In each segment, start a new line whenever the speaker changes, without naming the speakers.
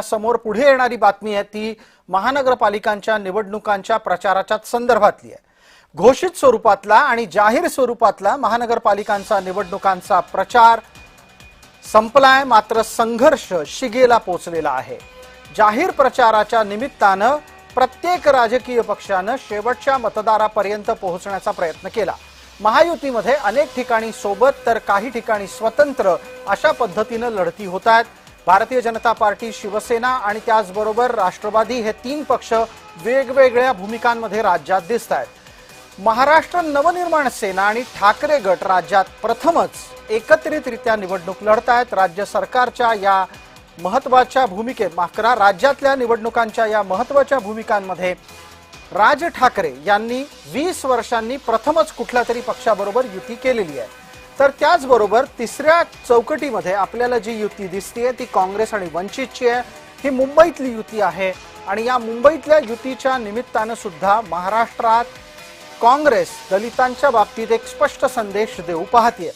समोर पुढे येणारी बातमी आहे ती महानगरपालिकांच्या निवडणुकांच्या प्रचाराच्या संदर्भातली आहे। घोषित स्वरूपातला आणि जाहीर स्वरूपातला महानगरपालिकांचा निवडणुकांचा प्रचार संपलाय, मात्र संघर्ष शिगेला पोहोचलेला आहे। जाहीर प्रचाराच्या निमित्तानं प्रत्येक राजकीय पक्षानं शेवटच्या मतदारापर्यंत पोहोचण्याचा प्रयत्न केला। महायुतीमध्ये अनेक ठिकाणी सोबत तर काही ठिकाणी स्वतंत्र अशा पद्धतीने लढती होत आहेत। भारतीय जनता पार्टी, शिवसेना आणि त्याचबरोबर राष्ट्रवादी हे तीन पक्ष वेगवेगळ्या भूमिकांमध्ये राज्यात दिसत आहेत। महाराष्ट्र नवनिर्माण सेना आणि ठाकरे गट राज्यात प्रथमच एकत्रितरित्या निवडणूक लढत आहेत। राज्य सरकारच्या या महत्त्वाच्या राज्यातल्या निवडणुकांच्या या महत्त्वाच्या भूमिकांमध्ये राज ठाकरे यांनी 20 वर्षांनी प्रथमच कुठल्या तरी पक्षाबरोबर युती केलेली आहे। तर त्याचबरोबर तिसऱ्या चौकटीमध्ये आपल्याला जी युती दिसतेय ती काँग्रेस आणि वंचितची आहे। ही मुंबईतली युती आहे आणि या मुंबईतल्या युतीच्या निमित्तानं सुद्धा महाराष्ट्रात काँग्रेस दलितांच्या बाबतीत एक स्पष्ट संदेश देऊ पाहते।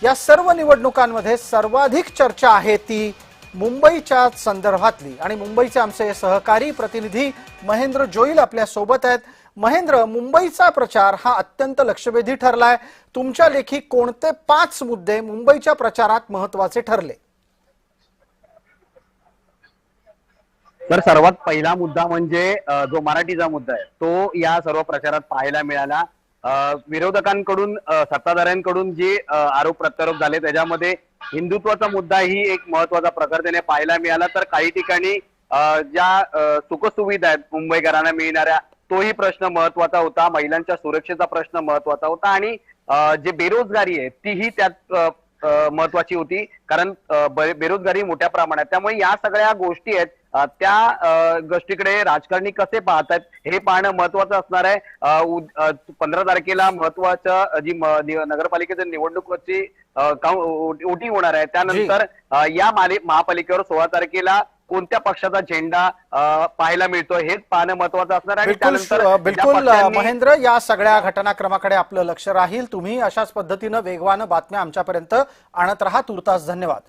या सर्व निवडणुकांमध्ये सर्वाधिक चर्चा आहे ती मुंबईच्या संदर्भातली आणि मुंबईचे आमचे सहकारी प्रतिनिधी महेंद्र जोईल आपल्या सोबत आहेत। महेंद्र, मुंबईचा प्रचार हा अत्यंत लक्षवेधी ठरलाय। तुमच्या लेखी कोणते 5 मुद्दे मुंबईच्या प्रचारात महत्त्वाचे ठरले?
तर सर्वात पहिला मुद्दा म्हणजे जो मराठीचा मुद्दा आहे तो या सर्व प्रचारात पाहायला मिळाला। विरोधकांकडून सत्ताधाऱ्यांकडून जे आरोप प्रत्यारोप झाले त्याच्यामध्ये हिंदुत्वाचा मुद्दा ही एक महत्त्वाचा प्रकारने पाहायला मिळाला। तर काही ठिकाणी ज्या सुखसुविधा आहेत मुंबईकरांना मिळणाऱ्या तोही प्रश्न महत्त्वाचा होता, महिलांच्या सुरक्षेचा प्रश्न महत्त्वाचा होता आणि जे बेरोजगारी आहे तीही त्यात महत्त्वाची होती, कारण बेरोजगारी मोठ्या प्रमाणात। त्यामुळे या सगळ्या गोष्टी आहेत त्या गोष्टीकडे राजकारणी कसे पाहतात हे पाहणं महत्त्वाचं असणार आहे। 15 तारखेला महत्त्वाचं जी नगरपालिकेच्या निवडणुकीची वोटिंग होणार आहे, त्यानंतर या महापालिकेवर 16 तारखेला कोणत्या पक्षाचा झेंडा पाहायला मिळतोय हेच पाहणं महत्त्वाचं असणार आहे।
बिलकुल महेंद्र, या सगळ्या घटनाक्रमाकडे आपलं लक्ष राहील। तुम्ही अशाच पद्धतीनं वेगवान बातम्या आमच्यापर्यंत आणत राहा। तुर्तास धन्यवाद।